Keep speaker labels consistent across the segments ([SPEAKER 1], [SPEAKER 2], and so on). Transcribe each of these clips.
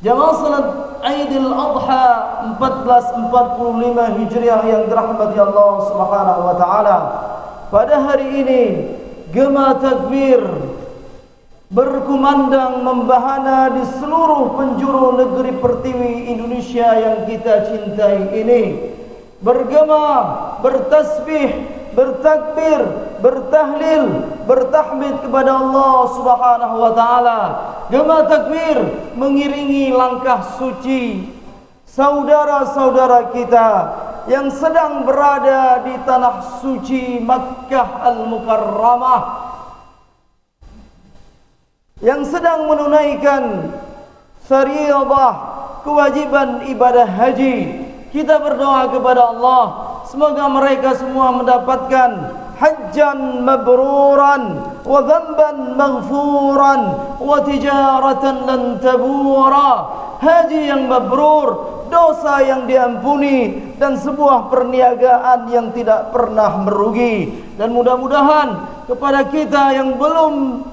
[SPEAKER 1] Jamaah salat Aidil Adha 1445 Hijriah yang dirahmati Allah Subhanahu wa taala. Pada hari ini gema takbir berkumandang membahana di seluruh penjuru negeri pertiwi Indonesia yang kita cintai ini. Bergema, bertasbih, bertakbir, bertahlil, bertahmid kepada Allah Subhanahu wa taala. Gema takbir mengiringi langkah suci saudara-saudara kita yang sedang berada di tanah suci Makkah Al-Mukarramah, yang sedang menunaikan fardiyah kewajiban ibadah haji. Kita berdoa kepada Allah semoga mereka semua mendapatkan hajjan mabruran wa dhanban maghfuran wa tijaratan lan tabura. Haji yang mabrur, dosa yang diampuni, dan sebuah perniagaan yang tidak pernah merugi. Dan mudah-mudahan kepada kita yang belum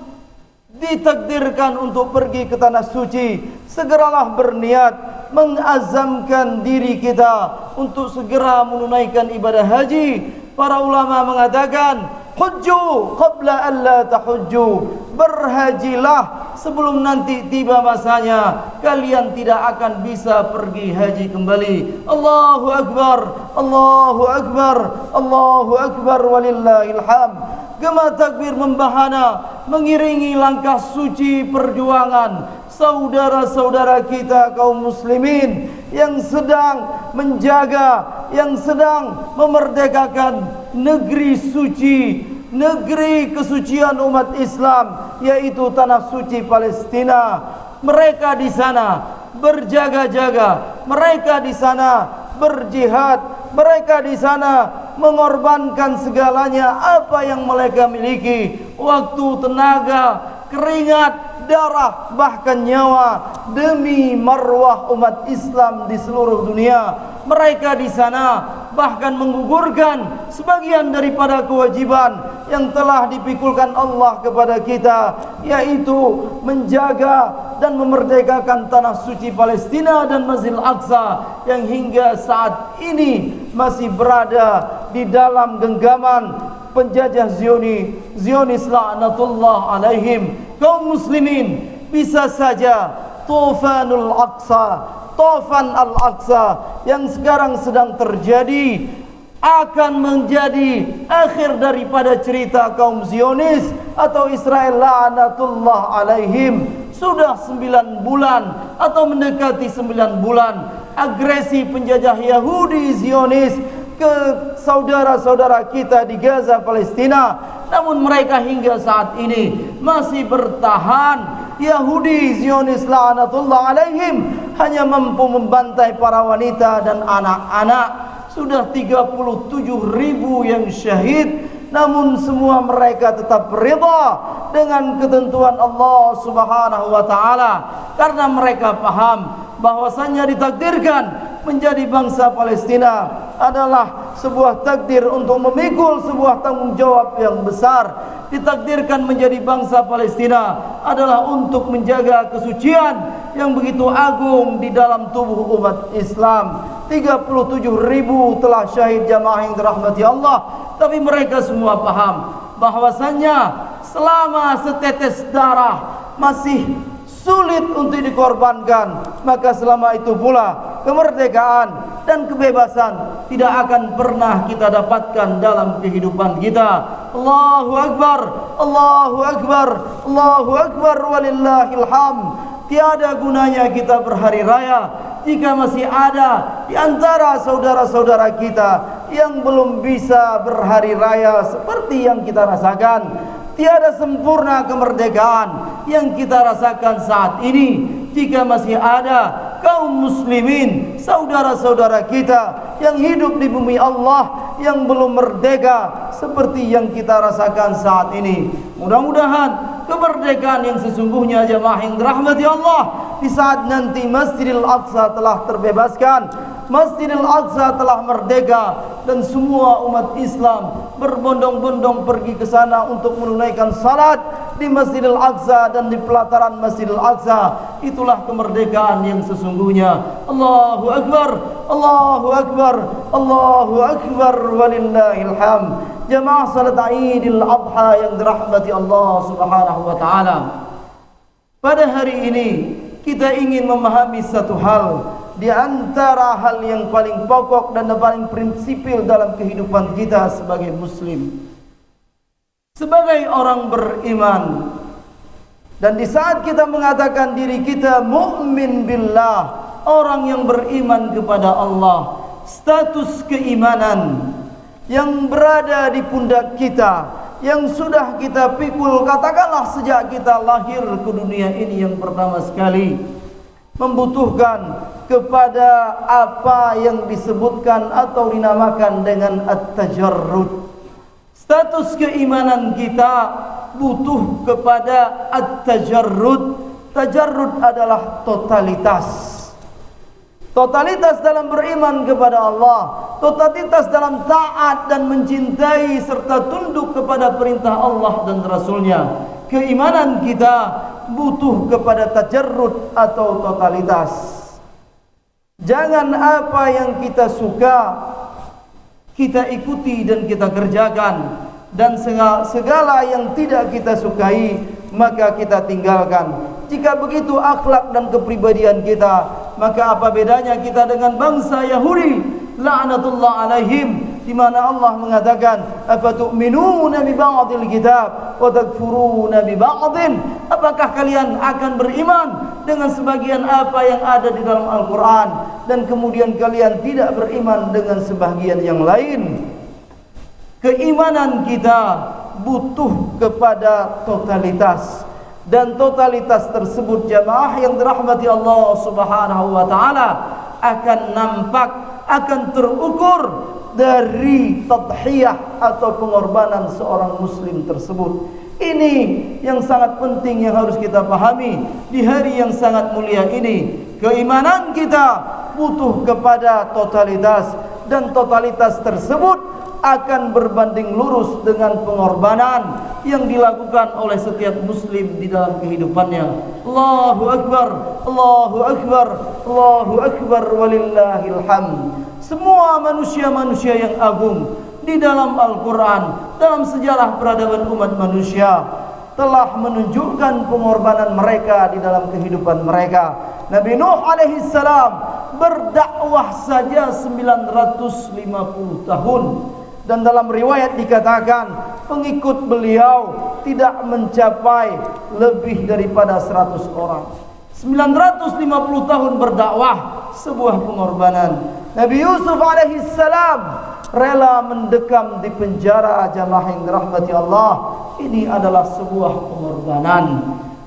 [SPEAKER 1] ditakdirkan untuk pergi ke tanah suci, segeralah berniat, mengazamkan diri kita untuk segera menunaikan ibadah haji. Para ulama mengatakan, hujju qabla an la tahujju, berhajilah sebelum nanti tiba masanya kalian tidak akan bisa pergi haji kembali. Allahu akbar, Allahu akbar, Allahu akbar walillahil hamd. Gema takbir membahana mengiringi langkah suci perjuangan saudara-saudara kita kaum muslimin yang sedang menjaga, yang sedang memerdekakan negeri suci, negeri kesucian umat Islam, yaitu tanah suci Palestina. Mereka di sana berjaga-jaga, mereka di sana berjihad, mereka di sana mengorbankan segalanya apa yang mereka miliki, waktu, tenaga, keringat, darah, bahkan nyawa demi marwah umat Islam di seluruh dunia. Mereka di sana bahkan menggugurkan sebagian daripada kewajiban yang telah dipikulkan Allah kepada kita, yaitu menjaga dan memerdekakan tanah suci Palestina dan Masjidil Aqsa yang hingga saat ini masih berada di dalam genggaman penjajah Zionis laknatullah alaihim. Kaum muslimin, bisa saja Tufanul Aqsa, Tufan Al-Aqsa yang sekarang sedang terjadi akan menjadi akhir daripada cerita kaum Zionis atau Israel laknatullah alaihim. Sudah 9 bulan atau mendekati 9 bulan agresi penjajah Yahudi Zionis ke saudara-saudara kita di Gaza, Palestina. Namun mereka hingga saat ini masih bertahan. Yahudi Zionis laknatullah alaihim hanya mampu membantai para wanita dan anak-anak. Sudah 37.000 yang syahid, namun semua mereka tetap rida dengan ketentuan Allah Subhanahu wa taala, karena mereka paham bahwasanya ditakdirkan menjadi bangsa Palestina adalah sebuah takdir untuk memikul sebuah tanggung jawab yang besar. Ditakdirkan menjadi bangsa Palestina adalah untuk menjaga kesucian yang begitu agung di dalam tubuh umat Islam. 37.000 telah syahid jamaah yang dirahmati Allah, tapi mereka semua paham bahwasannya selama setetes darah masih sulit untuk dikorbankan, maka selama itu pula kemerdekaan dan kebebasan tidak akan pernah kita dapatkan dalam kehidupan kita. Allahu Akbar, Allahu Akbar, Allahu Akbar walillahil hamd. Tiada gunanya kita berhari raya jika masih ada di antara saudara-saudara kita yang belum bisa berhari raya seperti yang kita rasakan. Tiada sempurna kemerdekaan yang kita rasakan saat ini jika masih ada kaum muslimin, saudara-saudara kita yang hidup di bumi Allah yang belum merdeka seperti yang kita rasakan saat ini. Mudah-mudahan kemerdekaan yang sesungguhnya jamaah yang dirahmati Allah di saat nanti Masjidil Aqsa telah terbebaskan, Masjidil Aqsa telah merdeka, dan semua umat Islam berbondong-bondong pergi ke sana untuk menunaikan salat di Masjidil Aqsa dan di pelataran Masjidil Aqsa. Itulah kemerdekaan yang sesungguhnya. Allahu Akbar, Allahu Akbar, Allahu Akbar, walillahil hamd. Jamaah salat Idul Adha yang dirahmati Allah Subhanahu wa taala. Pada hari ini kita ingin memahami satu hal di antara hal yang paling pokok dan paling prinsipil dalam kehidupan kita sebagai muslim, sebagai orang beriman. Dan di saat kita mengatakan diri kita mukmin billah, orang yang beriman kepada Allah, status keimanan yang berada di pundak kita, yang sudah kita pikul katakanlah sejak kita lahir ke dunia ini yang pertama sekali, membutuhkan kepada apa yang disebutkan atau dinamakan dengan at-tajarrud. Status keimanan kita butuh kepada at-tajarrud. Tajarrud adalah totalitas. Totalitas dalam beriman kepada Allah, totalitas dalam taat dan mencintai serta tunduk kepada perintah Allah dan Rasulnya. Keimanan kita butuh kepada tajarrud atau totalitas. Jangan apa yang kita suka kita ikuti dan kita kerjakan, dan segala yang tidak kita sukai maka kita tinggalkan. Jika begitu akhlak dan kepribadian kita, maka apa bedanya kita dengan bangsa Yahudi la'natullah alaihim, di mana Allah mengatakan afatu'minuna bi ba'dil kitab wa takfuruna bi ba'din. Apakah kalian akan beriman dengan sebagian apa yang ada di dalam Al-Qur'an dan kemudian kalian tidak beriman dengan sebagian yang lain? Keimanan kita butuh kepada totalitas, dan totalitas tersebut jamaah yang dirahmati Allah Subhanahu wa taala akan nampak, akan terukur dari tadhiyah atau pengorbanan seorang muslim tersebut. Ini yang sangat penting yang harus kita pahami di hari yang sangat mulia ini. Keimanan kita butuh kepada totalitas, dan totalitas tersebut akan berbanding lurus dengan pengorbanan yang dilakukan oleh setiap muslim di dalam kehidupannya. Allahu Akbar, Allahu Akbar, Allahu Akbar, walillahil hamd. Semua manusia-manusia yang agung di dalam Al-Quran, dalam sejarah peradaban umat manusia, telah menunjukkan pengorbanan mereka di dalam kehidupan mereka. Nabi Nuh alaihissalam berdakwah saja 950 tahun. Dan dalam riwayat dikatakan pengikut beliau tidak mencapai lebih daripada 100 orang. 950 tahun berdakwah, sebuah pengorbanan. Nabi Yusuf alaihissalam rela mendekam di penjara, jamaah yang dirahmati Allah. Ini adalah sebuah pengorbanan.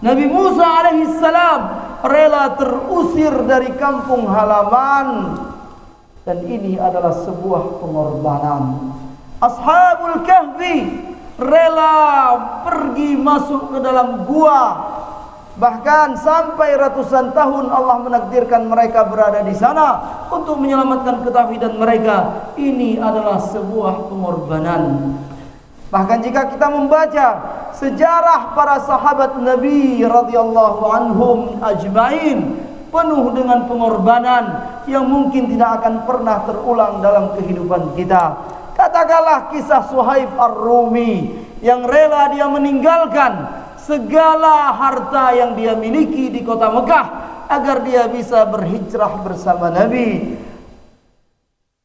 [SPEAKER 1] Nabi Musa alaihissalam rela terusir dari kampung halaman, dan ini adalah sebuah pengorbanan. Ashabul Kahfi rela pergi masuk ke dalam gua, bahkan sampai ratusan tahun Allah menakdirkan mereka berada di sana untuk menyelamatkan ketauhidan mereka. Ini adalah sebuah pengorbanan. Bahkan jika kita membaca sejarah para sahabat Nabi radhiyallahu anhum ajmain, penuh dengan pengorbanan yang mungkin tidak akan pernah terulang dalam kehidupan kita. Katakanlah kisah Suhaib Ar-Rumi yang rela dia meninggalkan segala harta yang dia miliki di kota Mekah agar dia bisa berhijrah bersama Nabi.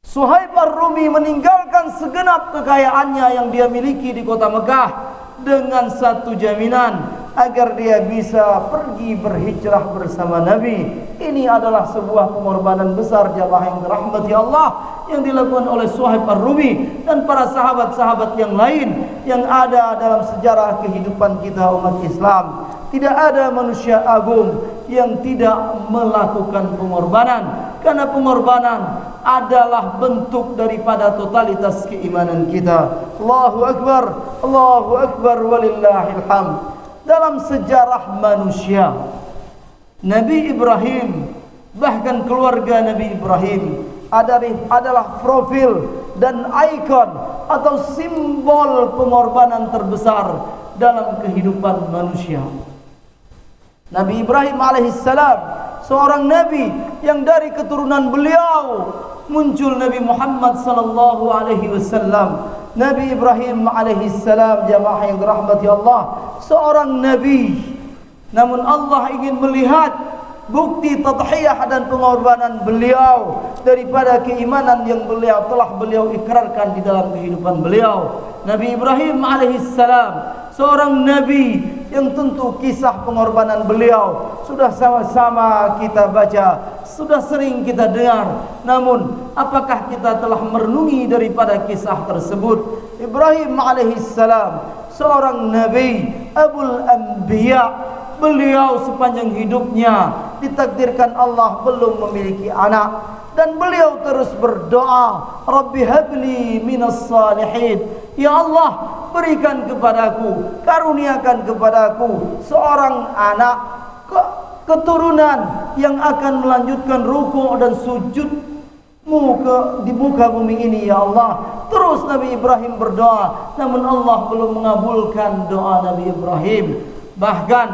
[SPEAKER 1] Suhaib Ar-Rumi meninggalkan segenap kekayaannya yang dia miliki di kota Mekah dengan satu jaminan, agar dia bisa pergi berhijrah bersama Nabi. Ini adalah sebuah pengorbanan besar jamaah yang dirahmati Allah yang dilakukan oleh Suhaib Ar-Rumi dan para sahabat-sahabat yang lain yang ada dalam sejarah kehidupan kita umat Islam. Tidak ada manusia agung yang tidak melakukan pengorbanan, karena pengorbanan adalah bentuk daripada totalitas keimanan kita. Allahu Akbar, Allahu Akbar, walillahil hamd. Dalam sejarah manusia, Nabi Ibrahim, bahkan keluarga Nabi Ibrahim adalah profil dan ikon atau simbol pengorbanan terbesar dalam kehidupan manusia. Nabi Ibrahim alaihissalam, seorang nabi yang dari keturunan beliau muncul Nabi Muhammad sallallahu alaihi wasallam. Nabi Ibrahim alaihissalam, jamaah yang dirahmati Allah, seorang nabi. Namun Allah ingin melihat bukti tadhiyah dan pengorbanan beliau daripada keimanan yang telah beliau ikrarkan di dalam kehidupan beliau. Nabi Ibrahim alaihissalam, seorang nabi yang tentu kisah pengorbanan beliau sudah sama-sama kita baca, sudah sering kita dengar. Namun apakah kita telah merenungi daripada kisah tersebut? Ibrahim alaihissalam, seorang nabi, abul anbiya. Beliau sepanjang hidupnya ditakdirkan Allah belum memiliki anak, dan beliau terus berdoa, Rabbi habli minas salihin, ya Allah berikan kepadaku, karuniakan kepadaku seorang anak keturunan yang akan melanjutkan ruku' dan sujudmu di muka bumi ini, ya Allah. Terus Nabi Ibrahim berdoa, namun Allah belum mengabulkan doa Nabi Ibrahim. Bahkan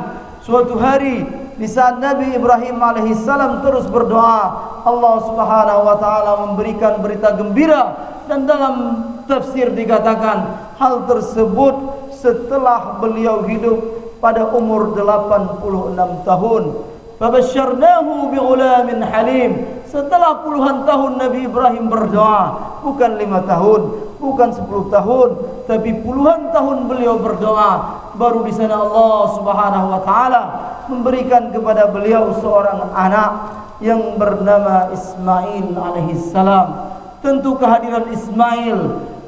[SPEAKER 1] suatu hari di saat Nabi Ibrahim alaihissalam terus berdoa, Allah subhanahu wa ta'ala memberikan berita gembira. Dan dalam tafsir dikatakan hal tersebut setelah beliau hidup pada umur 86 tahun. Fabasyarnahu bighulamin halim. Setelah puluhan tahun Nabi Ibrahim berdoa, bukan 5 tahun, bukan 10 tahun, tapi puluhan tahun beliau berdoa. Baru di sana Allah subhanahu wa ta'ala memberikan kepada beliau seorang anak yang bernama Ismail alaihissalam. Tentu kehadiran Ismail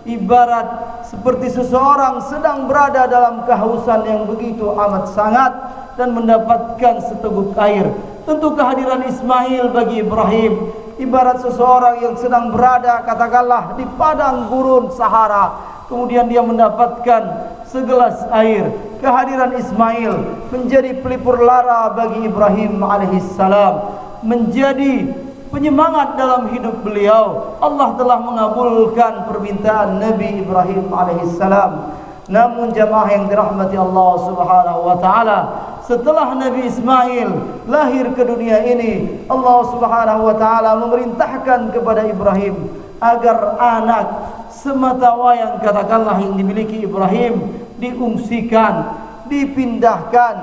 [SPEAKER 1] ibarat seperti seseorang sedang berada dalam kehausan yang begitu amat sangat dan mendapatkan seteguk air. Tentu kehadiran Ismail bagi Ibrahim ibarat seseorang yang sedang berada katakanlah di padang gurun Sahara, kemudian dia mendapatkan segelas air. Kehadiran Ismail menjadi pelipur lara bagi Ibrahim alaihissalam, menjadi penyemangat dalam hidup beliau. Allah telah mengabulkan permintaan Nabi Ibrahim alaihissalam. Namun jamaah yang dirahmati Allah subhanahu wa ta'ala, setelah Nabi Ismail lahir ke dunia ini, Allah subhanahu wa ta'ala memerintahkan kepada Ibrahim agar anak semata wayang katakanlah yang dimiliki Ibrahim diungsikan, dipindahkan,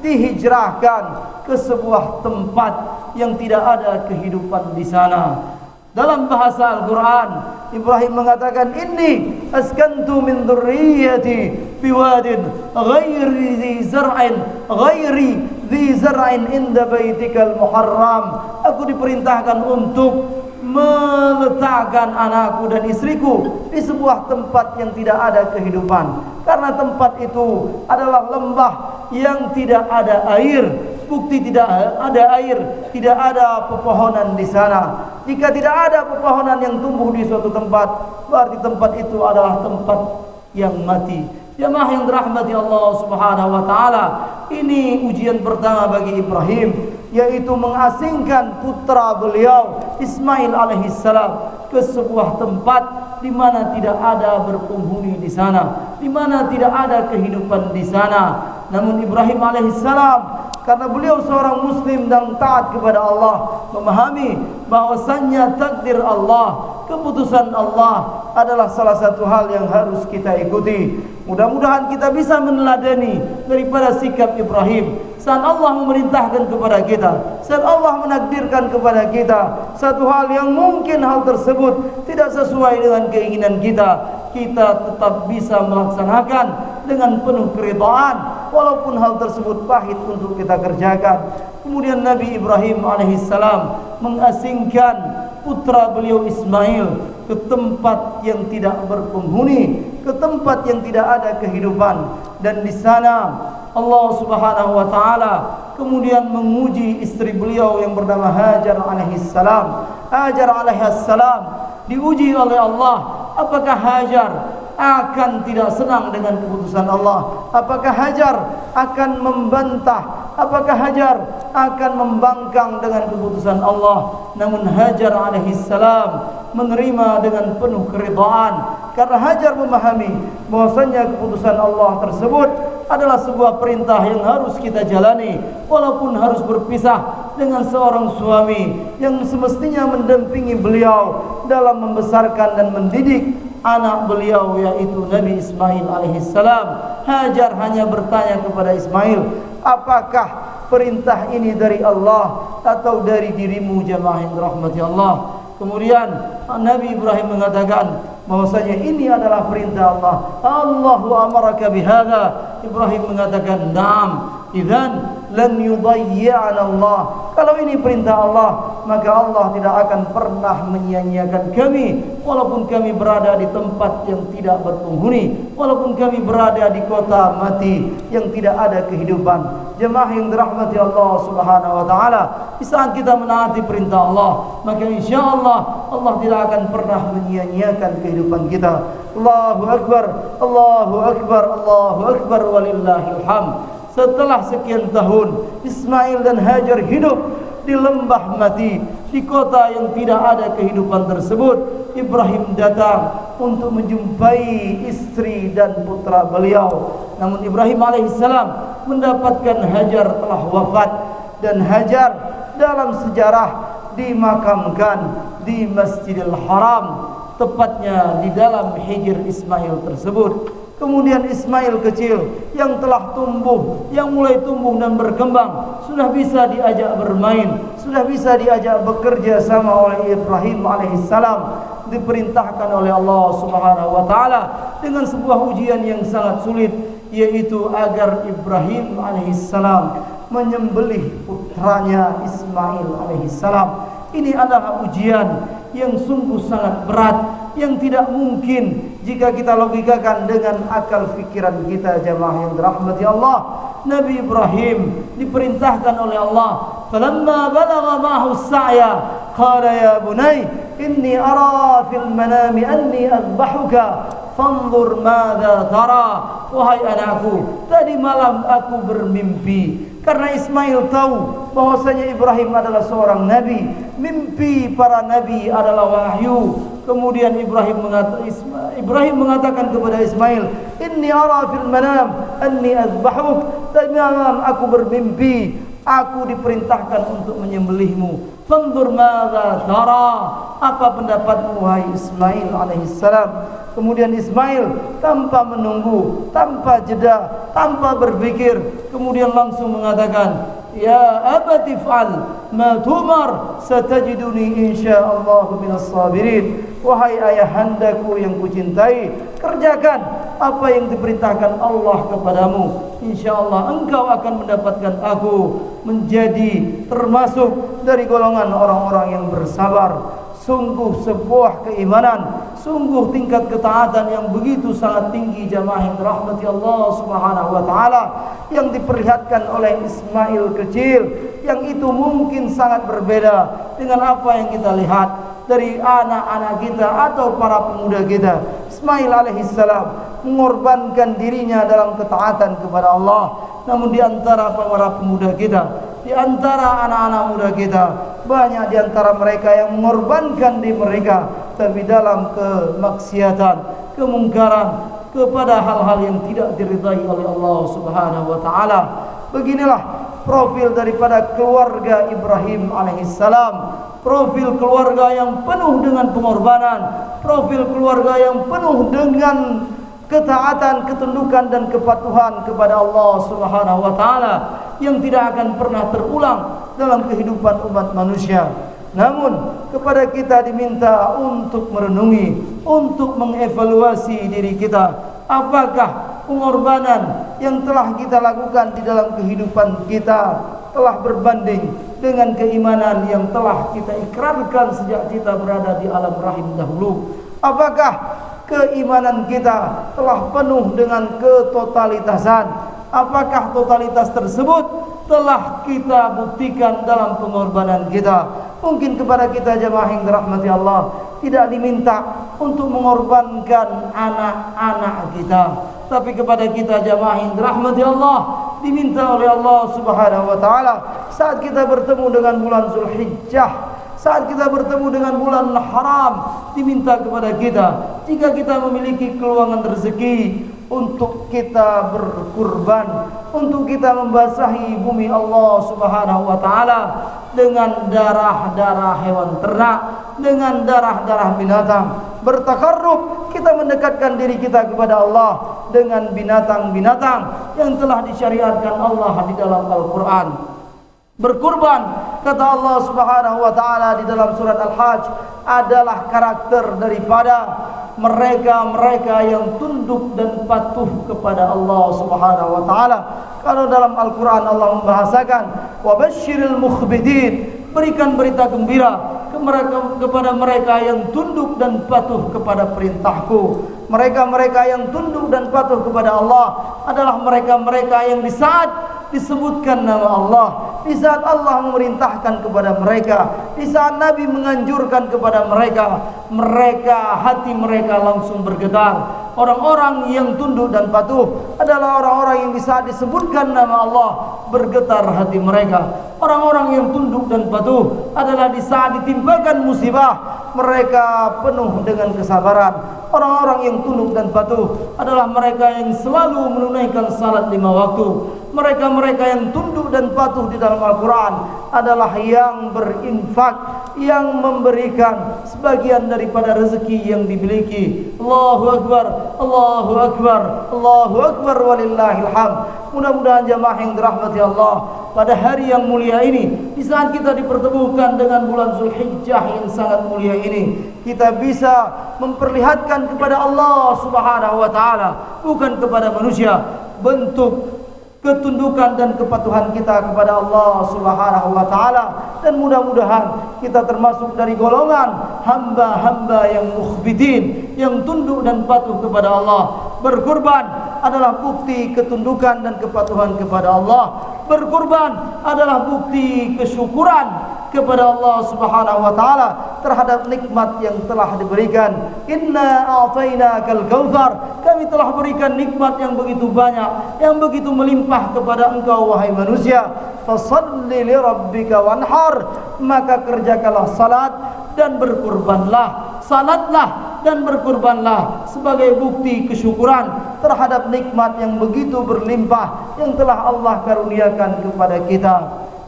[SPEAKER 1] dihijrahkan ke sebuah tempat yang tidak ada kehidupan di sana. Dalam bahasa Al-Quran, Ibrahim mengatakan, Inni askantu min dhurriyyati biwadin ghairi dhi zar'in inda baitikal muharram. Aku diperintahkan untuk meletakkan anakku dan istriku di sebuah tempat yang tidak ada kehidupan, karena tempat itu adalah lembah yang tidak ada air. Bukti tidak ada air, tidak ada pepohonan di sana. Jika tidak ada pepohonan yang tumbuh di suatu tempat, berarti tempat itu adalah tempat yang mati. Jamaah yang dirahmati Allah subhanahu wa ta'ala, ini ujian pertama bagi Ibrahim, yaitu mengasingkan putra beliau Ismail alaihissalam ke sebuah tempat di mana tidak ada berpenghuni di sana, di mana tidak ada kehidupan di sana. Namun Ibrahim alaihissalam, karena beliau seorang muslim dan taat kepada Allah, memahami bahwasannya takdir Allah, keputusan Allah adalah salah satu hal yang harus kita ikuti. Mudah-mudahan kita bisa meneladani daripada sikap Ibrahim saat Allah memerintahkan kepada kita, saat Allah menakdirkan kepada kita satu hal yang mungkin hal tersebut tidak sesuai dengan keinginan kita, kita tetap bisa melaksanakan dengan penuh keridhaan walaupun hal tersebut pahit untuk kita kerjakan. Kemudian Nabi Ibrahim alaihissalam mengasingkan putra beliau Ismail ke tempat yang tidak berpenghuni, ke tempat yang tidak ada kehidupan. Dan di sana Allah subhanahu wa ta'ala kemudian menguji istri beliau yang bernama Hajar alaihissalam. Hajar alaihissalam diuji oleh Allah. Apakah Hajar akan tidak senang dengan keputusan Allah? Apakah Hajar akan membantah? Apakah Hajar akan membangkang dengan keputusan Allah? Namun Hajar alaihissalam menerima dengan penuh keridhaan, karena Hajar memahami bahwasanya keputusan Allah tersebut adalah sebuah perintah yang harus kita jalani, walaupun harus berpisah dengan seorang suami yang semestinya mendampingi beliau dalam membesarkan dan mendidik anak beliau, yaitu Nabi Ismail alaihissalam. Hajar hanya bertanya kepada Ismail, apakah perintah ini dari Allah atau dari dirimu, jamaah yang dirahmati Allah? Kemudian Nabi Ibrahim mengatakan bahwasanya ini adalah perintah Allah. Allahu amaraka bihadza. Ibrahim mengatakan, "Na'am, idzan lan yudayyi'ana Allah." Kalau ini perintah Allah, maka Allah tidak akan pernah menyia-nyiakan kami, walaupun kami berada di tempat yang tidak berpenghuni, walaupun kami berada di kota mati yang tidak ada kehidupan. Jemaah yang dirahmati Allah Subhanahu wa taala, di saat kita menaati perintah Allah, maka insyaallah Allah tidak akan pernah menyia-nyiakan kehidupan kita. Allahu akbar, Allahu akbar, Allahu akbar, walillahil hamd. Setelah sekian tahun Ismail dan Hajar hidup di lembah mati, di kota yang tidak ada kehidupan tersebut, Ibrahim datang untuk menjumpai istri dan putra beliau. Namun Ibrahim alaihissalam mendapatkan Hajar telah wafat, dan Hajar dalam sejarah dimakamkan di Masjidil Haram, tepatnya di dalam hijr Ismail tersebut. Kemudian Ismail kecil yang telah tumbuh, yang mulai tumbuh dan berkembang, sudah bisa diajak bermain, sudah bisa diajak bekerja sama oleh Ibrahim alaihissalam, diperintahkan oleh Allah Subhanahu wa taala dengan sebuah ujian yang sangat sulit, yaitu agar Ibrahim alaihissalam menyembelih putranya Ismail alaihissalam. Ini adalah ujian yang sungguh sangat berat, yang tidak mungkin jika kita logikakan dengan akal fikiran kita, jamaah yang dirahmati Allah. Nabi Ibrahim diperintahkan oleh Allah, falamma balagha ma'ahu as-sa'ya qala ya bunay inni ara fil manami anni adbahuka fanzur madza tara. Wahai anakku, tadi malam aku bermimpi. Karena Ismail tahu bahwasanya Ibrahim adalah seorang nabi, mimpi para nabi adalah wahyu. Kemudian Ibrahim mengatakan kepada Ismail, inni ara fil manam anni azbahuk. Tadi malam aku bermimpi, aku diperintahkan untuk menyembelihmu. Fanzur madza tara, apa pendapatmu wahai Ismail alaihissalam? Kemudian Ismail tanpa menunggu, tanpa jeda, tanpa berpikir, kemudian langsung mengatakan, ya abati fa'al ma tumar satajiduni insyaallah minas sabirin. Wahai ayahandaku yang kucintai, kerjakan apa yang diperintahkan Allah kepadamu, insyaallah engkau akan mendapatkan aku menjadi termasuk dari golongan orang-orang yang bersabar. Sungguh sebuah keimanan, sungguh tingkat ketaatan yang begitu sangat tinggi, jamaah yang dirahmati Allah Subhanahu wa taala, yang diperlihatkan oleh Ismail kecil, yang itu mungkin sangat berbeda dengan apa yang kita lihat dari anak-anak kita atau para pemuda kita. Ismail alaihissalam mengorbankan dirinya dalam ketaatan kepada Allah. Namun di antara para pemuda kita, di antara anak-anak muda kita, banyak di antara mereka yang mengorbankan diri mereka tapi dalam kemaksiatan, kemungkaran, kepada hal-hal yang tidak diridai oleh Allah Subhanahu wa taala. Beginilah profil daripada keluarga Ibrahim alaihissalam, profil keluarga yang penuh dengan pengorbanan, profil keluarga yang penuh dengan ketaatan, ketundukan dan kepatuhan kepada Allah Subhanahu wa taala, yang tidak akan pernah terulang dalam kehidupan umat manusia. Namun kepada kita diminta untuk merenungi, untuk mengevaluasi diri kita. Apakah pengorbanan yang telah kita lakukan di dalam kehidupan kita telah berbanding dengan keimanan yang telah kita ikrarkan sejak kita berada di alam rahim dahulu? Apakah keimanan kita telah penuh dengan ketotalitasan? Apakah totalitas tersebut telah kita buktikan dalam pengorbanan kita? Mungkin kepada kita jemaah yang dirahmati Allah tidak diminta untuk mengorbankan anak-anak kita, tapi kepada kita jemaah yang dirahmati Allah diminta oleh Allah Subhanahu wa taala saat kita bertemu dengan bulan Zulhijjah, saat kita bertemu dengan bulan haram, diminta kepada kita, jika kita memiliki keluangan rezeki, untuk kita berkurban, untuk kita membasahi bumi Allah Subhanahu wa taala dengan darah-darah hewan ternak, dengan darah-darah binatang. Bertakarrub, kita mendekatkan diri kita kepada Allah dengan binatang-binatang yang telah disyariatkan Allah di dalam Al-Quran. Berkurban, kata Allah Subhanahu wa taala di dalam surat Al-Hajj, adalah karakter daripada mereka-mereka yang tunduk dan patuh kepada Allah Subhanahu wa taala. Kalau dalam Al-Quran Allah membahasakan wabashshiril mukhbitin, berikan berita gembira kepada mereka yang tunduk dan patuh kepada perintahku. Mereka-mereka yang tunduk dan patuh kepada Allah adalah mereka-mereka yang di saat disebutkan nama Allah, di saat Allah memerintahkan kepada mereka, di saat Nabi menganjurkan kepada mereka, hati mereka langsung bergetar. Orang-orang yang tunduk dan patuh adalah orang-orang yang di saat disebutkan nama Allah bergetar hati mereka. Orang-orang yang tunduk dan patuh adalah di saat ditimpakan musibah mereka penuh dengan kesabaran. Orang-orang yang tunduk dan patuh adalah mereka yang selalu menunaikan salat 5 waktu. Mereka-mereka yang tunduk dan patuh di dalam Al-Quran adalah yang berinfak, yang memberikan sebagian daripada rezeki yang dimiliki. Allahu Akbar, Allahu Akbar, Allahu Akbar walillahil hamd. Mudah-mudahan jamaah yang dirahmati Allah, pada hari yang mulia ini, di saat kita dipertemukan dengan bulan Zulhijjah yang sangat mulia ini, kita bisa memperlihatkan kepada Allah Subhanahu wa taala, bukan kepada manusia, bentuk ketundukan dan kepatuhan kita kepada Allah Subhanahu wa taala. Dan mudah-mudahan kita termasuk dari golongan hamba-hamba yang mukhbitin, yang tunduk dan patuh kepada Allah. Berkurban adalah bukti ketundukan dan kepatuhan kepada Allah. Berkurban adalah bukti kesyukuran kepada Allah Subhanahu wa taala terhadap nikmat yang telah diberikan. Inna a'tainakal kautsar, kami telah berikan nikmat yang begitu banyak, yang begitu melimpah kepada engkau wahai manusia. Fashalli li rabbika wanhar, maka kerjakanlah salat dan berkurbanlah. Salatlah dan berkurbanlah sebagai bukti kesyukuran terhadap nikmat yang begitu berlimpah yang telah Allah karuniakan kepada kita.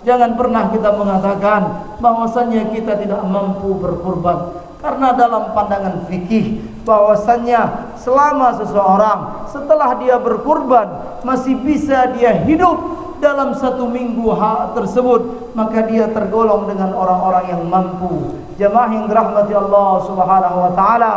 [SPEAKER 1] Jangan pernah kita mengatakan bahwasannya kita tidak mampu berkurban, karena dalam pandangan fikih bahwasannya selama seseorang setelah dia berkurban masih bisa dia hidup dalam 1 minggu tersebut, maka dia tergolong dengan orang-orang yang mampu. Jamaah yang dirahmati Allah Subhanahu wa taala,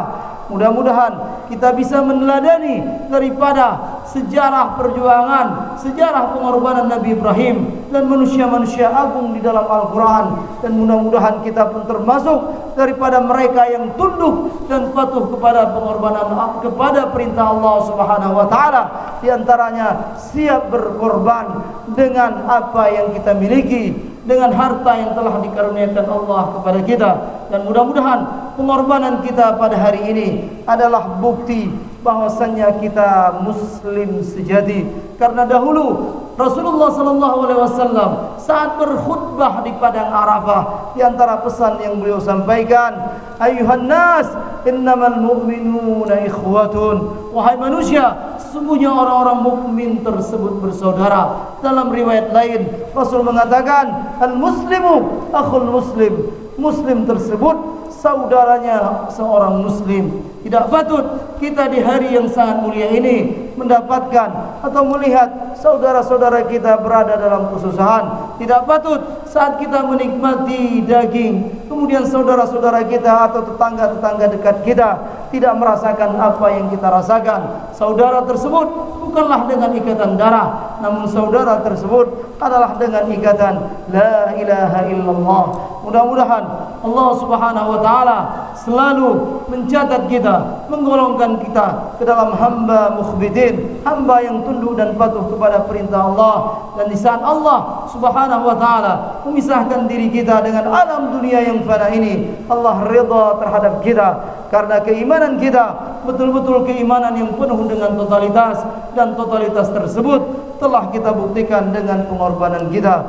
[SPEAKER 1] mudah-mudahan kita bisa meneladani daripada sejarah perjuangan, sejarah pengorbanan Nabi Ibrahim dan manusia-manusia agung di dalam Al-Quran. Dan mudah-mudahan kita pun termasuk daripada mereka yang tunduk dan patuh kepada pengorbanan, kepada perintah Allah Subhanahu wa taala. Di antaranya siap berkorban dengan apa yang kita miliki, dengan harta yang telah dikaruniakan Allah kepada kita. Dan mudah-mudahan pengorbanan kita pada hari ini adalah bukti bahwasannya kita muslim sejati. Karena dahulu Rasulullah SAW saat berkhutbah di padang Arafah, di antara pesan yang beliau sampaikan, ayuhan nas innamal mu'minuna ikhwatun, wahai manusia, sesungguhnya orang-orang mukmin tersebut bersaudara. Dalam riwayat lain Rasul mengatakan, al muslimu akhul muslim, muslim tersebut saudaranya seorang muslim. Tidak patut kita di hari yang sangat mulia ini mendapatkan atau melihat saudara-saudara kita berada dalam kesusahan. Tidak patut saat kita menikmati daging, kemudian saudara-saudara kita atau tetangga-tetangga dekat kita tidak merasakan apa yang kita rasakan. Saudara tersebut bukanlah dengan ikatan darah, namun saudara tersebut adalah dengan ikatan la ilaha illallah. Mudah-mudahan Allah Subhanahu wa taala selalu mencatat kita, menggolongkan kita ke dalam hamba mukhbitin, hamba yang tunduk dan patuh kepada perintah Allah. Dan di saat Allah Subhanahu wa taala memisahkan diri kita dengan alam dunia yang fana ini, Allah ridha terhadap kita karena keimanan kita betul-betul keimanan yang penuh dengan totalitas, dan totalitas tersebut telah kita buktikan dengan pengorbanan kita.